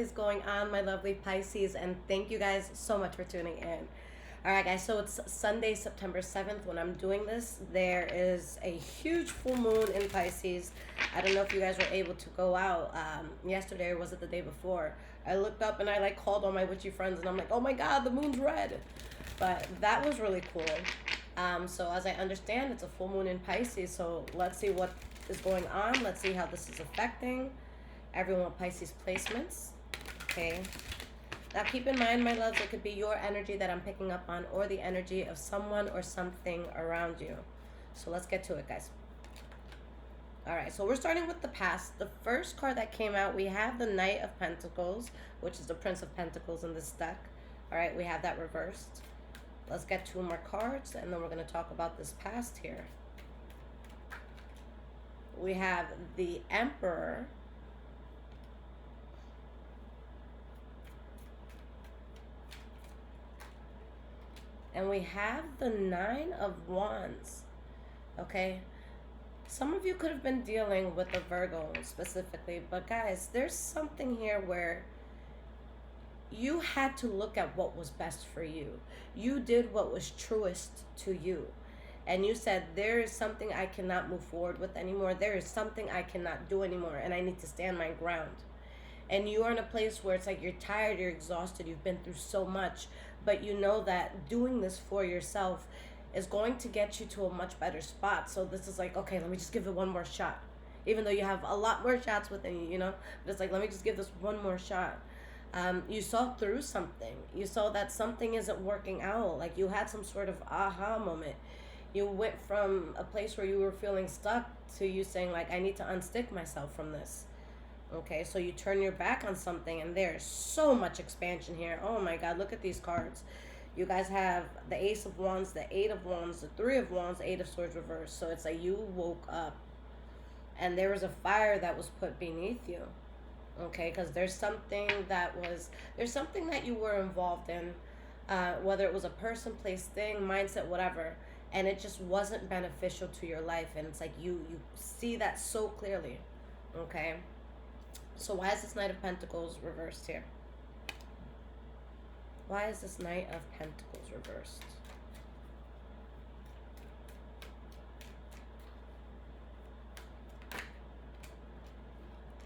is going on, my lovely Pisces? And thank you guys so much for tuning in. All right, guys, so it's Sunday, September 7th. When I'm doing this, there is a huge full moon in Pisces. I don't know if you guys were able to go out yesterday, or was it the day before? I looked up and I like called all my witchy friends and I'm like, oh my God, the moon's red. But that was really cool. So as I understand, it's a full moon in Pisces. So let's see what is going on. Let's see how this is affecting everyone with Pisces placements. Okay. Now keep in mind, my loves, it could be your energy that I'm picking up on or the energy of someone or something around you. So let's get to it, guys. All right, so we're starting with the past. The first card that came out, we have the Knight of Pentacles, which is the Prince of Pentacles in this deck. All right, we have that reversed. Let's get two more cards, and then we're going to talk about this past here. We have the Emperor. And we have the Nine of Wands. Okay? Some of you could have been dealing with a Virgo specifically, but guys, there's something here where you had to look at what was best for you. You did what was truest to you. And you said, there is something I cannot move forward with anymore. There is something I cannot do anymore, and I need to stand my ground. And you are in a place where it's like you're tired, you're exhausted, you've been through so much, but you know that doing this for yourself is going to get you to a much better spot. So this is like, okay, let me just give it one more shot. Even though you have a lot more shots within you, you know? But it's like, let me just give this one more shot. You saw through something. You saw that something isn't working out. Like you had some sort of aha moment. You went from a place where you were feeling stuck to you saying like, I need to unstick myself from this. Okay, so you turn your back on something, and there's so much expansion here. Oh my God, look at these cards. You guys have the Ace of Wands, the Eight of Wands, the Three of Wands, Eight of Swords reversed. So it's like you woke up, and there was a fire that was put beneath you. Okay, because there's something that you were involved in, whether it was a person, place, thing, mindset, whatever, and it just wasn't beneficial to your life. And it's like you see that so clearly. Okay. So why is this Knight of Pentacles reversed here? Why is this Knight of Pentacles reversed?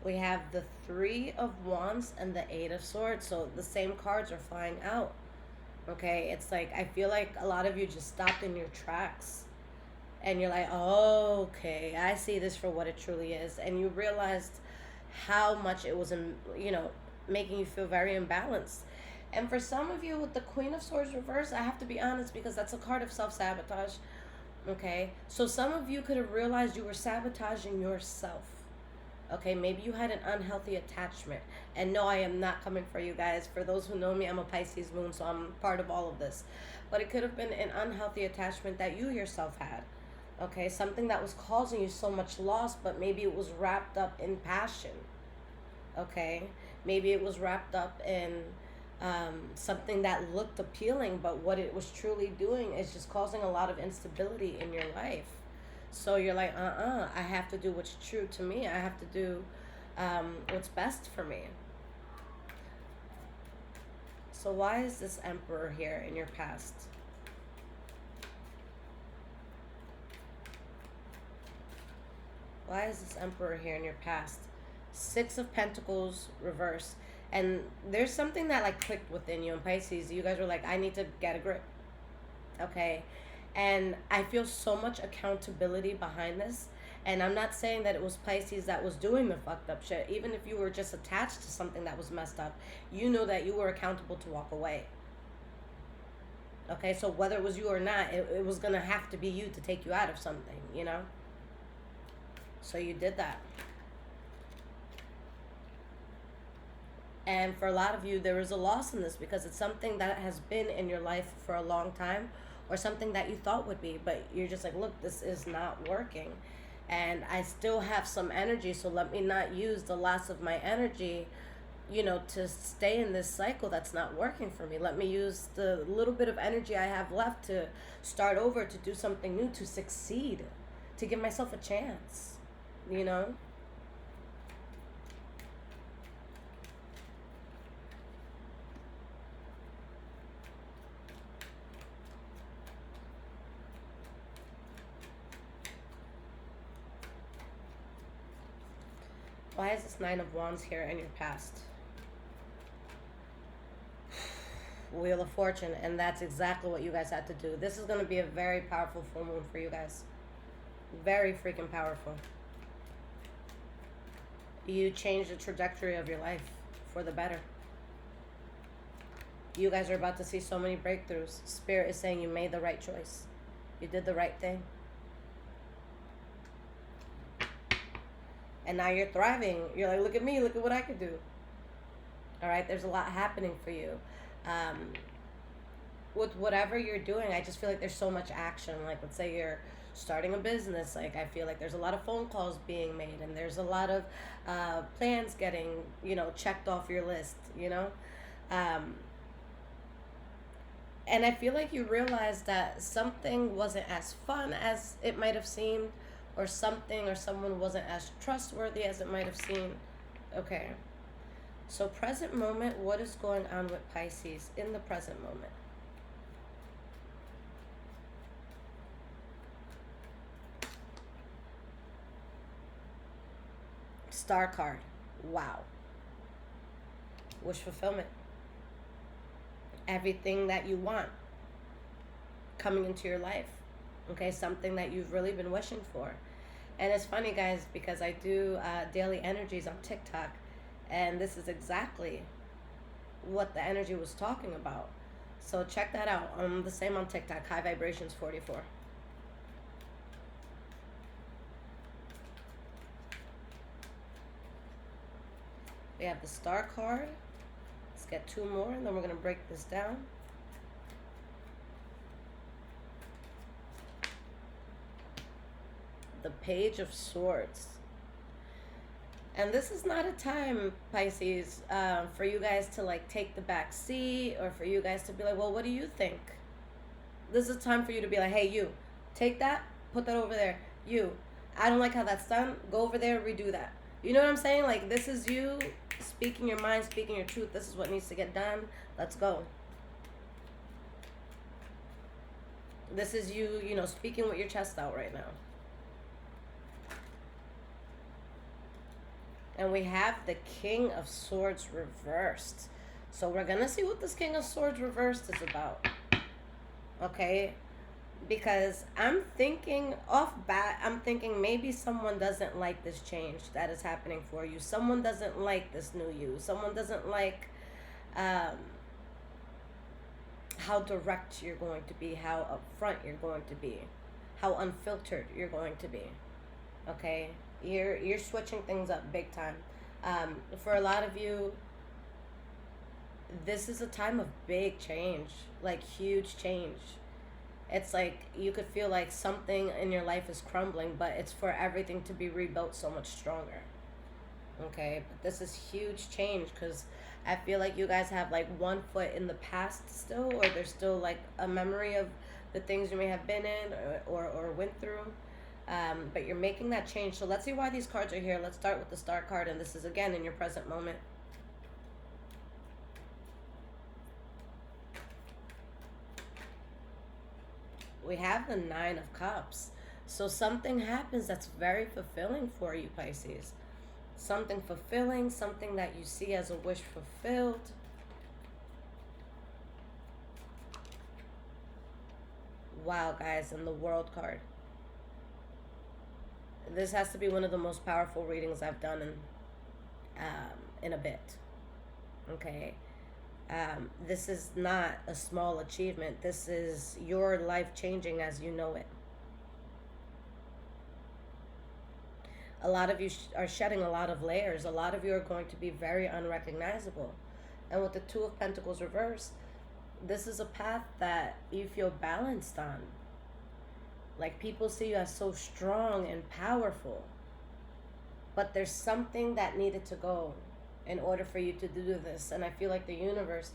We have the Three of Wands and the Eight of Swords. So the same cards are flying out. Okay, it's like, I feel like a lot of you just stopped in your tracks. And you're like, oh, okay, I see this for what it truly is. And you realized how much it was, making you feel very imbalanced. And for some of you with the Queen of Swords reversed, I have to be honest, because that's a card of self-sabotage. Okay, so some of you could have realized you were sabotaging yourself. Okay, maybe you had an unhealthy attachment. And no, I am not coming for you guys. For those who know me, I'm a Pisces moon, so I'm part of all of this. But it could have been an unhealthy attachment that you yourself had. Okay, something that was causing you so much loss, but maybe it was wrapped up in passion. Okay, maybe it was wrapped up in something that looked appealing, but what it was truly doing is just causing a lot of instability in your life. So you're like, I have to do what's true to me. I have to do what's best for me. So why is this Emperor here in your past? Why is this Emperor here in your past? Six of Pentacles reverse. And there's something that like clicked within you in Pisces. You guys were like, I need to get a grip. Okay. And I feel so much accountability behind this. And I'm not saying that it was Pisces that was doing the fucked up shit. Even if you were just attached to something that was messed up, you know that you were accountable to walk away. Okay. So whether it was you or not, it was going to have to be you to take you out of something, you know? So you did that. And for a lot of you, there is a loss in this because it's something that has been in your life for a long time, or something that you thought would be, but you're just like, look, this is not working. And I still have some energy, so let me not use the loss of my energy, to stay in this cycle that's not working for me. Let me use the little bit of energy I have left to start over, to do something new, to succeed, to give myself a chance. Why is this Nine of Wands here in your past? Wheel of Fortune, and that's exactly what you guys had to do. This is going to be a very powerful full moon for you guys. Very freaking powerful. You changed the trajectory of your life for the better. You guys are about to see so many breakthroughs. Spirit is saying you made the right choice. You did the right thing. And now you're thriving. You're like, look at me, look at what I could do. All right, there's a lot happening for you. With whatever you're doing, I just feel like there's so much action. Like, let's say you're starting a business. Like, I feel like there's a lot of phone calls being made, and there's a lot of plans getting, checked off your list, and I feel like you realize that something wasn't as fun as it might have seemed, or something or someone wasn't as trustworthy as it might have seemed. Okay. So present moment, what is going on with Pisces in the present moment? Star card. Wow. Wish fulfillment. Everything that you want coming into your life. Okay, something that you've really been wishing for. And it's funny, guys, because I do daily energies on TikTok, and this is exactly what the energy was talking about. So check that out. I'm the same on TikTok, High Vibrations 44. We have the Star card. Let's get two more, and then we're going to break this down. The Page of Swords. And this is not a time, Pisces, for you guys to like take the back seat, or for you guys to be like, well, what do you think? This is a time for you to be like, hey, you, take that, put that over there. You, I don't like how that's done. Go over there, redo that. You know what I'm saying? Like, this is you speaking your mind, speaking your truth. This is what needs to get done. Let's go. This is you, speaking with your chest out right now. And we have the King of Swords reversed. So we're going to see what this King of Swords reversed is about. Okay? Because I'm thinking, off bat, maybe someone doesn't like this change that is happening for you. Someone doesn't like this new you. Someone doesn't like how direct you're going to be, how upfront you're going to be, how unfiltered you're going to be. Okay? You're switching things up big time. For a lot of you, this is a time of big change, like huge change. It's like you could feel like something in your life is crumbling, but it's for everything to be rebuilt so much stronger. Okay, but this is huge change, because I feel like you guys have like one foot in the past still, or there's still like a memory of the things you may have been in or went through. But you're making that change. So let's see why these cards are here. Let's start with the Star card, and this is again in your present moment. We have the Nine of Cups. So something happens that's very fulfilling for you, Pisces. Something fulfilling, something that you see as a wish fulfilled. Wow, guys, and the World card. This has to be one of the most powerful readings I've done in a bit. Okay. This is not a small achievement. This is your life changing as you know it. A lot of you are shedding a lot of layers. A lot of you are going to be very unrecognizable. And with the Two of Pentacles reversed, this is a path that you feel balanced on. Like, people see you as so strong and powerful. But there's something that needed to go in order for you to do this. And I feel like the universe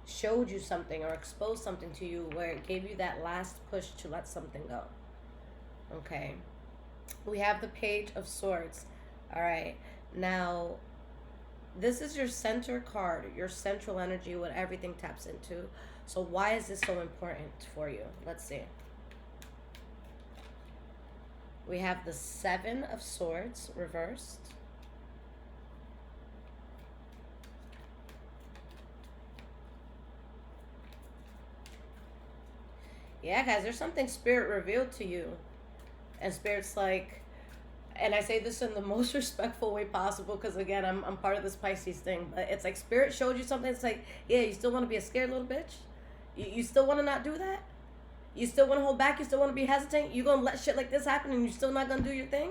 showed you something or exposed something to you where it gave you that last push to let something go. Okay. We have the Page of Swords. All right. Now, this is your center card, your central energy, what everything taps into. So why is this so important for you? Let's see. We have the Seven of Swords reversed. Yeah, guys, there's something spirit revealed to you. And spirit's like, and I say this in the most respectful way possible because, again, I'm part of this Pisces thing. But it's like spirit showed you something. It's like, yeah, you still want to be a scared little bitch? You still want to not do that? You still want to hold back? You still want to be hesitant? You going to let shit like this happen and you still not going to do your thing?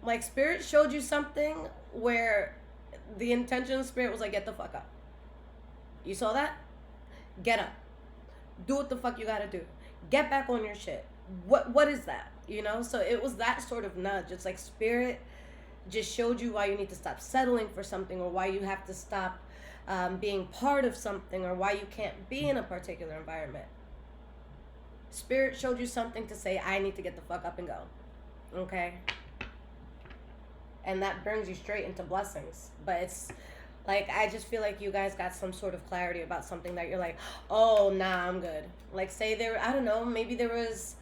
Like, spirit showed you something where the intention of spirit was like, get the fuck up. You saw that? Get up. Do what the fuck you gotta do. Get back on your shit. What is that? You know? So it was that sort of nudge. It's like spirit just showed you why you need to stop settling for something, or why you have to stop being part of something, or why you can't be in a particular environment. Spirit showed you something to say, I need to get the fuck up and go. Okay? And that brings you straight into blessings. But it's like, I just feel like you guys got some sort of clarity about something that you're like, oh, nah, I'm good. Like, say there, I don't know, maybe there was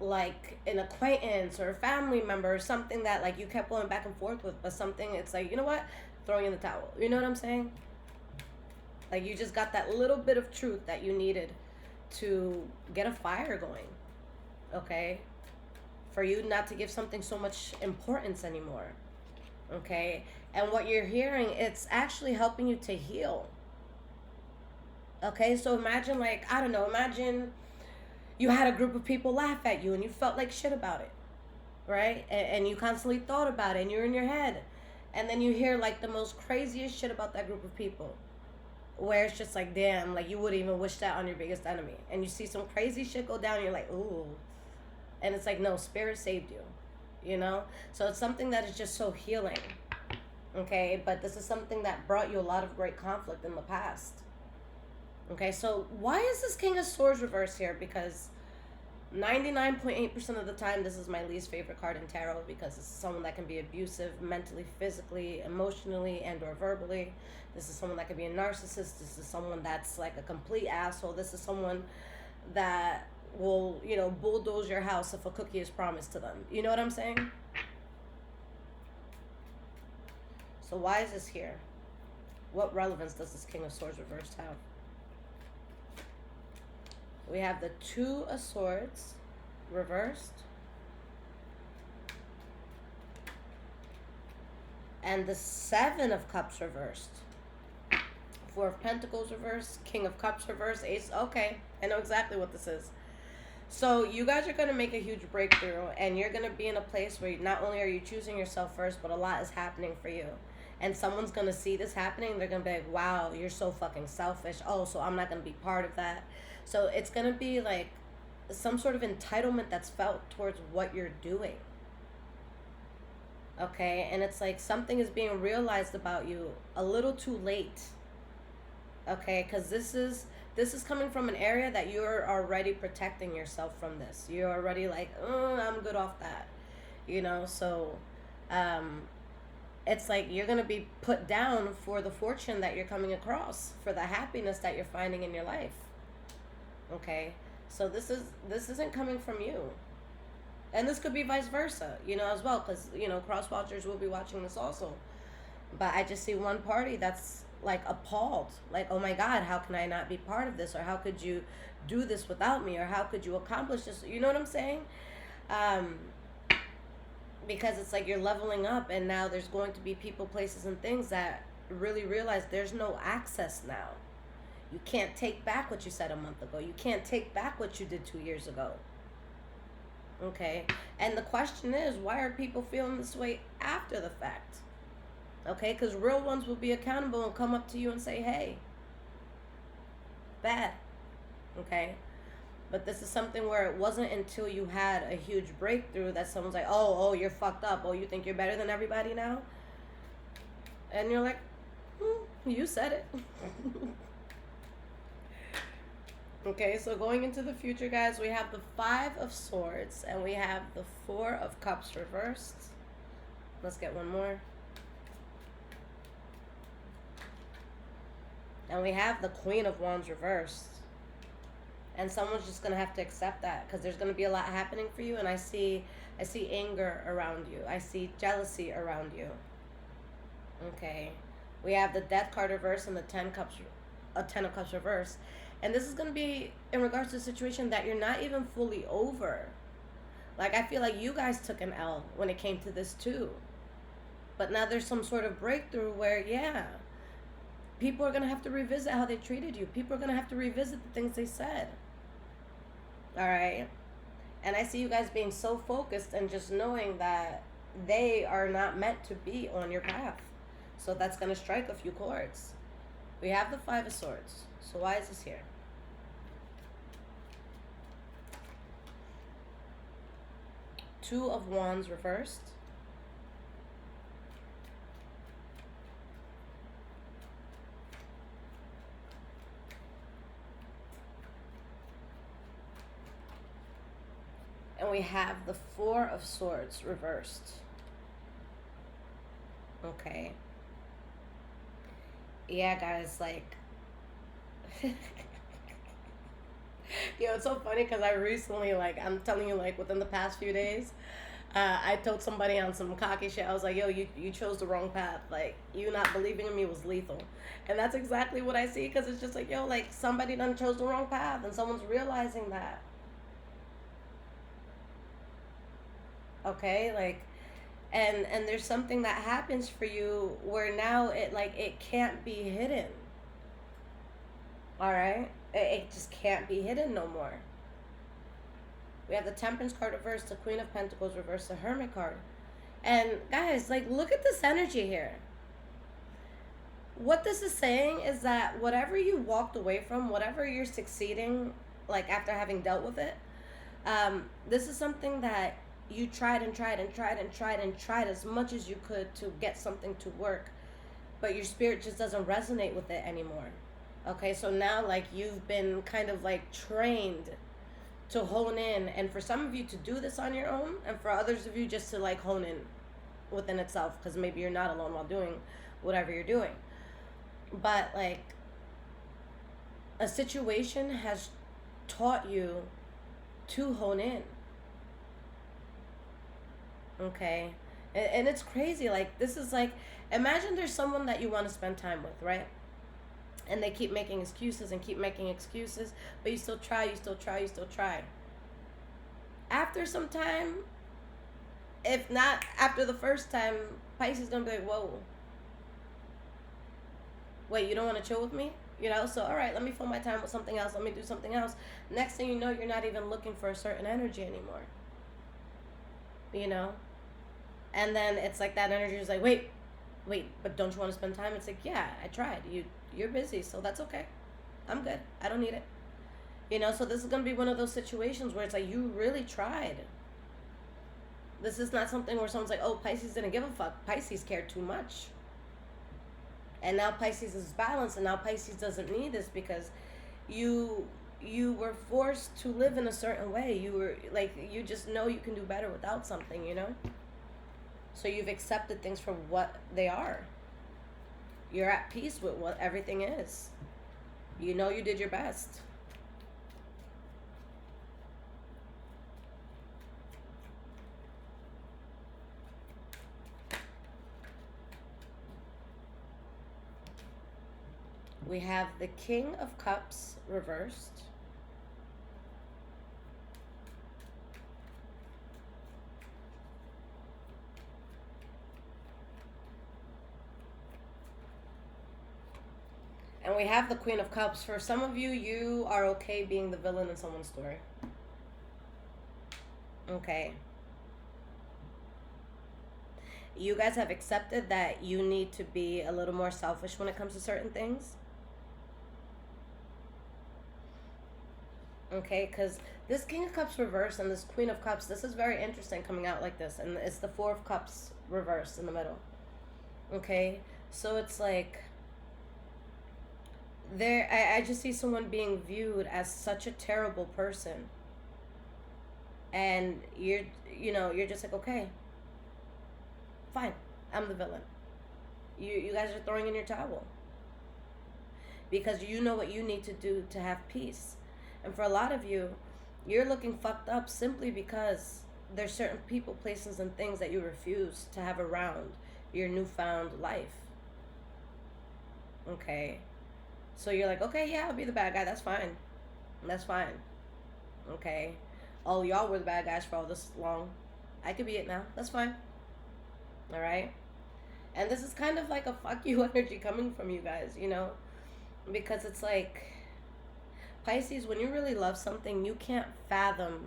like an acquaintance or a family member or something that like you kept going back and forth with, but something, it's like, you know what, throwing in the towel. You know what I'm saying? Like, you just got that little bit of truth that you needed to get a fire going. Okay? For you not to give something so much importance anymore. Okay? And what you're hearing, it's actually helping you to heal. Okay? So imagine, like, I don't know, imagine you had a group of people laugh at you and you felt like shit about it. Right? And you constantly thought about it and you're in your head. And then you hear, like, the most craziest shit about that group of people. Where it's just like, damn, like, you wouldn't even wish that on your biggest enemy. And you see some crazy shit go down and you're like, ooh. And it's like, no, spirit saved you. You know? So it's something that is just so healing. Okay? But this is something that brought you a lot of great conflict in the past. Okay? So why is this King of Swords reversed here? Because 99.8% of the time, this is my least favorite card in tarot, because this is someone that can be abusive mentally, physically, emotionally, and or verbally. This is someone that can be a narcissist. This is someone that's like a complete asshole. This is someone that will, you know, bulldoze your house if a cookie is promised to them. You know what I'm saying? So why is this here? What relevance does this King of Swords reversed have? We have the Two of Swords reversed. And the Seven of Cups reversed. Four of Pentacles reversed. King of Cups reversed. Ace. Okay, I know exactly what this is. So you guys are going to make a huge breakthrough. And you're going to be in a place where not only are you choosing yourself first, but a lot is happening for you. And someone's going to see this happening. They're going to be like, wow, you're so fucking selfish. Oh, so I'm not going to be part of that. So it's going to be like some sort of entitlement that's felt towards what you're doing. Okay? And it's like something is being realized about you a little too late. Okay? Because this is coming from an area that you're already protecting yourself from this. You're already like, I'm good off that. You know? So it's like you're going to be put down for the fortune that you're coming across, for the happiness that you're finding in your life. Okay? So this isn't coming from you. And this could be vice versa, you know, as well, because, you know, cross watchers will be watching this also. But I just see one party that's like appalled, like, oh my God, how can I not be part of this? Or how could you do this without me? Or how could you accomplish this? You know what I'm saying? Because it's like you're leveling up, and now there's going to be people, places, and things that really realize there's no access now. You can't take back what you said a month ago. You can't take back what you did 2 years ago. Okay? And the question is, why are people feeling this way after the fact? Okay? Because real ones will be accountable and come up to you and say, hey, bad. Okay? But this is something where it wasn't until you had a huge breakthrough that someone's like, oh, you're fucked up. Oh, you think you're better than everybody now? And you're like, you said it. Okay, so going into the future, guys, we have the Five of Swords and we have the Four of Cups reversed. Let's get one more. And we have the Queen of Wands reversed. And someone's just going to have to accept that, because there's going to be a lot happening for you. And I see anger around you. I see jealousy around you. Okay. We have the Death card reversed and the Ten of Cups reversed. And this is going to be in regards to a situation that you're not even fully over. Like, I feel like you guys took an L when it came to this too. But now there's some sort of breakthrough where, yeah, people are going to have to revisit how they treated you. People are going to have to revisit the things they said. All right? And I see you guys being so focused and just knowing that they are not meant to be on your path. So that's going to strike a few chords. We have the Five of Swords. So why is this here? Two of Wands reversed. And we have the Four of Swords reversed. Okay. Yeah, guys, like... Yo, it's so funny because I recently, like, I'm telling you, like, within the past few days, I told somebody on some cocky shit. I was like, yo, you chose the wrong path. Like, you not believing in me was lethal. And that's exactly what I see, because it's just like, yo, like, somebody done chose the wrong path, and someone's realizing that. Okay, like, and there's something that happens for you where now it can't be hidden. All right, it just can't be hidden no more. We have the Temperance card reversed, the Queen of Pentacles reversed, the Hermit card. And guys, like, look at this energy here. What this is saying is that whatever you walked away from, whatever you're succeeding, like, after having dealt with it, this is something that you tried and tried and tried and tried and tried as much as you could to get something to work, but your spirit just doesn't resonate with it anymore. Okay, so now, like, you've been kind of, like, trained to hone in, and for some of you to do this on your own, and for others of you just to, like, hone in within itself, because maybe you're not alone while doing whatever you're doing. But, like, a situation has taught you to hone in. Okay, and it's crazy. Like, this is like, imagine there's someone that you want to spend time with, right? And they keep making excuses and keep making excuses, but you still try, you still try, you still try. After some time, if not after the first time, Pisces gonna be like, whoa, wait, you don't want to chill with me? You know, so all right, let me fill my time with something else. Let me do something else. Next thing you know, you're not even looking for a certain energy anymore. You know? And then it's like that energy is like, wait, but don't you want to spend time? It's like, yeah, I tried. You're busy, so that's okay. I'm good. I don't need it. You know, so this is going to be one of those situations where it's like, you really tried. This is not something where someone's like, oh, Pisces didn't give a fuck. Pisces cared too much. And now Pisces is balanced, and now Pisces doesn't need this because you were forced to live in a certain way. You were, like, you just know you can do better without something, you know? So you've accepted things for what they are. You're at peace with what everything is. You know you did your best. We have the King of Cups reversed. And we have the Queen of Cups. For some of you, you are okay being the villain in someone's story. Okay. You guys have accepted that you need to be a little more selfish when it comes to certain things. Okay, because this King of Cups reversed and this Queen of Cups, this is very interesting coming out like this. And it's the Four of Cups reversed in the middle. Okay, so it's like... I just see someone being viewed as such a terrible person, and you're just like, okay, fine, I'm the villain. You guys are throwing in your towel because you know what you need to do to have peace. And for a lot of you, you're looking fucked up simply because there's certain people, places, and things that you refuse to have around your newfound life. Okay. So you're like, okay, yeah, I'll be the bad guy. That's fine. That's fine. Okay. All y'all were the bad guys for all this long. I could be it now. That's fine. All right. And this is kind of like a fuck you energy coming from you guys, you know? Because it's like, Pisces, when you really love something, you can't fathom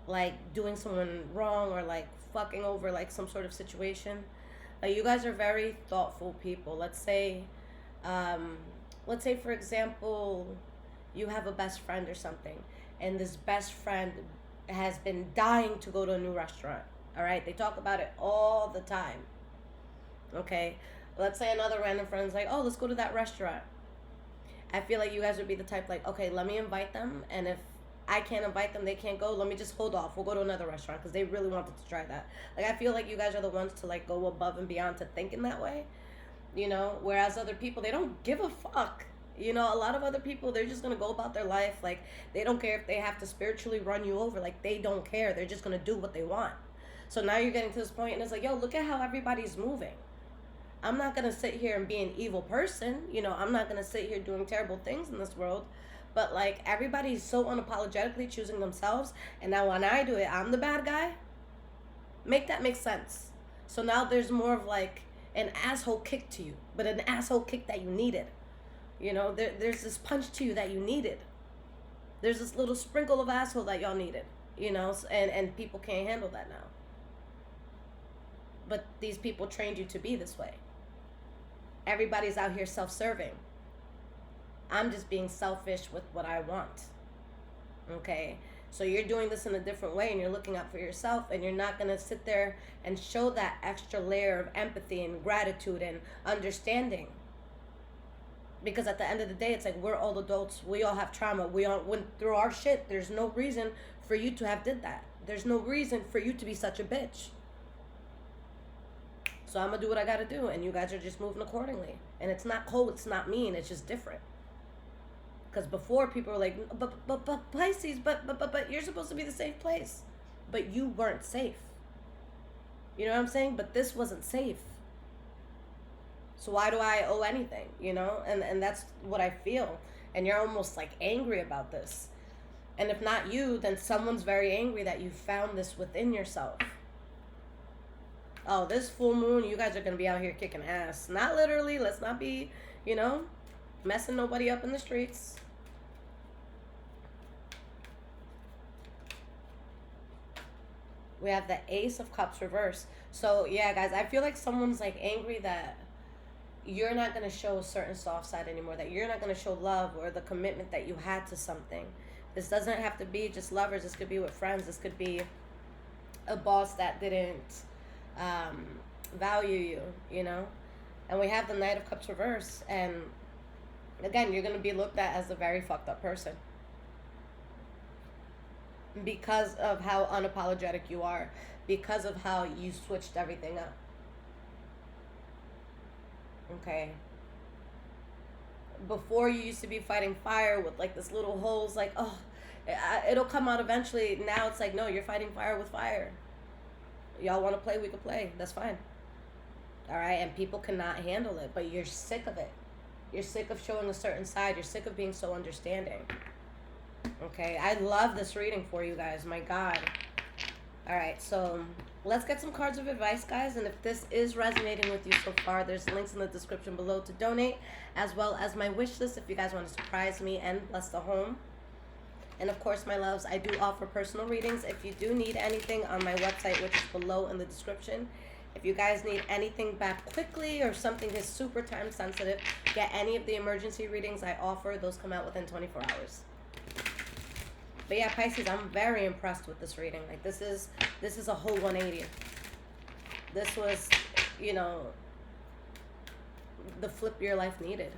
like doing someone wrong or like fucking over like some sort of situation. Like, you guys are very thoughtful people. Um, let's say for example, you have a best friend or something, and this best friend has been dying to go to a new restaurant. All right, they talk about it all the time. Okay, let's say another random friend's like, oh, let's go to that restaurant. I feel like you guys would be the type like, okay, let me invite them, and if I can't invite them, they can't go. Let me just hold off. We'll go to another restaurant because they really wanted to try that. Like, I feel like you guys are the ones to like go above and beyond to thinking that way, you know. Whereas other people, they don't give a fuck. You know, a lot of other people, they're just gonna go about their life like they don't care if they have to spiritually run you over. Like, they don't care. They're just gonna do what they want. So now you're getting to this point, and it's like, yo, look at how everybody's moving. I'm not gonna sit here and be an evil person. You know, I'm not gonna sit here doing terrible things in this world. But like, everybody's so unapologetically choosing themselves, and now when I do it, I'm the bad guy. Make that make sense. So now there's more of like an asshole kick to you, but an asshole kick that you needed. You know, there's this punch to you that you needed. There's this little sprinkle of asshole that y'all needed. You know, and people can't handle that now. But these people trained you to be this way. Everybody's out here self-serving. I'm just being selfish with what I want. Okay? So you're doing this in a different way, and you're looking out for yourself, and you're not going to sit there and show that extra layer of empathy and gratitude and understanding. Because at the end of the day, it's like, we're all adults. We all have trauma. We all went through our shit. There's no reason for you to have did that. There's no reason for you to be such a bitch. So I'm going to do what I got to do, and you guys are just moving accordingly. And it's not cold, it's not mean, it's just different. Because before, people were like, but Pisces, but you're supposed to be the safe place. But you weren't safe. You know what I'm saying? But this wasn't safe. So why do I owe anything, you know? And that's what I feel. And you're almost like angry about this. And if not you, then someone's very angry that you found this within yourself. Oh, this full moon, you guys are going to be out here kicking ass. Not literally. Let's not be, you know, messing nobody up in the streets. We have the Ace of Cups reverse. So, yeah, guys, I feel like someone's, like, angry that you're not going to show a certain soft side anymore, that you're not going to show love or the commitment that you had to something. This doesn't have to be just lovers. This could be with friends. This could be a boss that didn't value you, you know? And we have the Knight of Cups reverse. And, again, you're going to be looked at as a very fucked up person. Because of how unapologetic you are, because of how you switched everything up. Okay. Before, you used to be fighting fire with like this little holes, like, oh, it'll come out eventually. Now it's like, no, you're fighting fire with fire. Y'all want to play, we can play. That's fine. All right, and people cannot handle it, but you're sick of it. You're sick of showing a certain side. You're sick of being so understanding. Okay, I love this reading for you guys. My God. All right, so let's get some cards of advice, guys. And if this is resonating with you so far, there's links in the description below to donate, as well as my wish list if you guys want to surprise me and bless the home. And of course, my loves, I do offer personal readings. If you do need anything on my website, which is below in the description. If you guys need anything back quickly or something is super time sensitive, get any of the emergency readings I offer. Those come out within 24 hours. But yeah, Pisces, I'm very impressed with this reading. Like, this is a whole 180. This was, you know, the flip your life needed.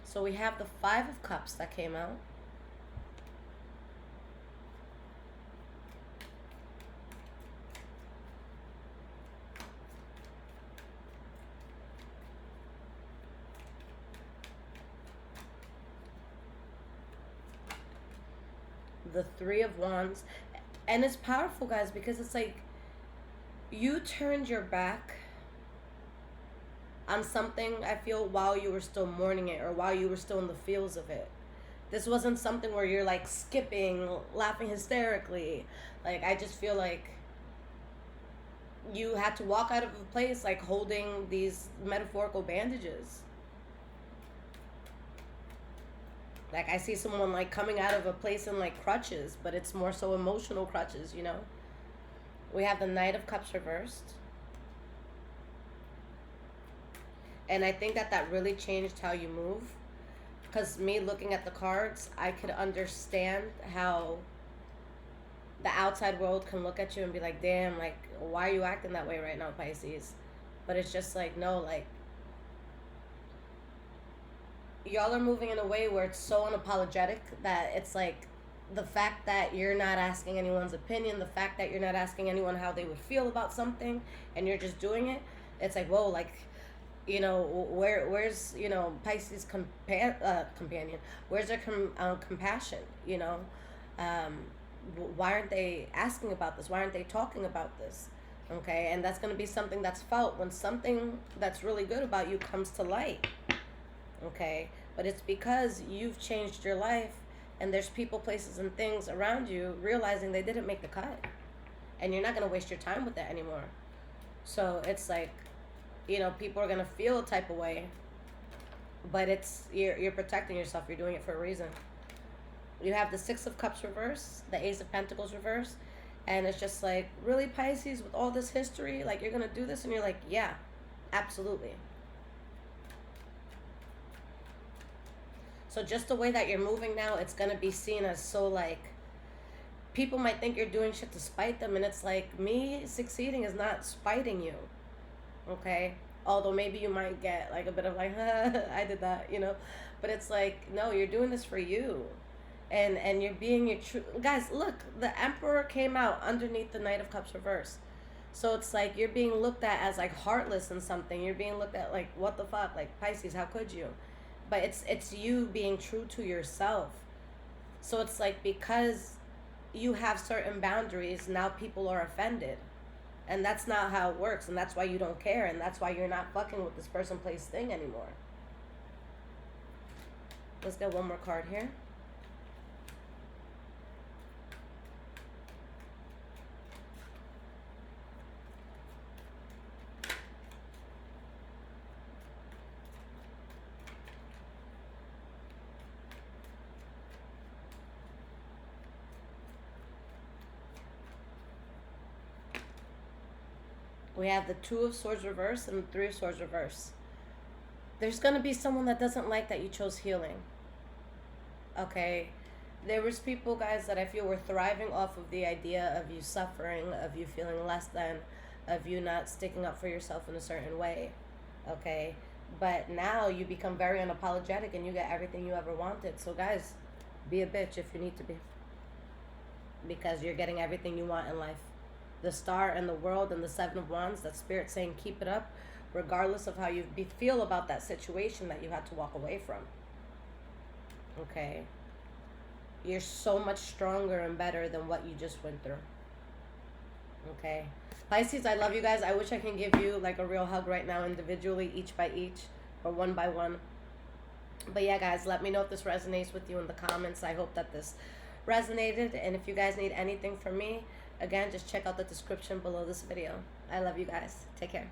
So we have the Five of Cups that came out. The Three of Wands. And it's powerful, guys, because it's like You turned your back on something, I feel, while you were still mourning it or while you were still in the feels of it. This wasn't something where you're like skipping, laughing hysterically. Like, I just feel like you had to walk out of a place like holding these metaphorical bandages. Like, I see someone like coming out of a place in like crutches, but it's more so emotional crutches, you know? We have the Knight of Cups reversed. And I think that that really changed how you move. Because me looking at the cards, I could understand how the outside world can look at you and be like, damn, like, why are you acting that way right now, Pisces? But it's just like, no, like, y'all are moving in a way where it's so unapologetic that it's like the fact that you're not asking anyone's opinion, the fact that you're not asking anyone how they would feel about something, and you're just doing it. It's like, whoa, like, you know, where's, you know, Pisces companion? Where's their compassion? You know, why aren't they asking about this? Why aren't they talking about this? Okay, and that's going to be something that's felt when something that's really good about you comes to light. Okay, but it's because you've changed your life, and there's people, places, and things around you realizing they didn't make the cut, and you're not going to waste your time with that anymore. So it's like, you know, people are going to feel a type of way, but it's you're protecting yourself. You're doing it for a reason. You have the Six of Cups reverse, the Ace of Pentacles reverse, and it's just like, really, Pisces, with all this history, like, you're going to do this? And you're like, yeah, absolutely. So just the way that you're moving now, it's going to be seen as so, like, people might think you're doing shit to spite them, and it's like, me succeeding is not spiting you. Okay, although maybe you might get like a bit of like, I did that, you know, but it's like, no, you're doing this for you, and you're being your true. Guys, look, the Emperor came out underneath the Knight of Cups reverse, so it's like you're being looked at as like heartless and something. You're being looked at like, what the fuck, like, Pisces, how could you? But it's you being true to yourself. So it's like, because you have certain boundaries, now people are offended. And that's not how it works, and that's why you don't care, and that's why you're not fucking with this person, place, thing anymore. Let's get one more card here. We have the Two of Swords reverse and the Three of Swords reverse. There's going to be someone that doesn't like that you chose healing. Okay? There was people, guys, that I feel were thriving off of the idea of you suffering, of you feeling less than, of you not sticking up for yourself in a certain way. Okay? But now you become very unapologetic and you get everything you ever wanted. So, guys, be a bitch if you need to be. Because you're getting everything you want in life. The Star and the World and the Seven of Wands, that Spirit saying keep it up, regardless of how you feel about that situation that you had to walk away from. Okay? You're so much stronger and better than what you just went through. Okay? Pisces, I love you guys. I wish I can give you like a real hug right now, individually, each by each, or one by one. But yeah, guys, let me know if this resonates with you in the comments. I hope that this resonated, and if you guys need anything from me, again, just check out the description below this video. I love you guys. Take care.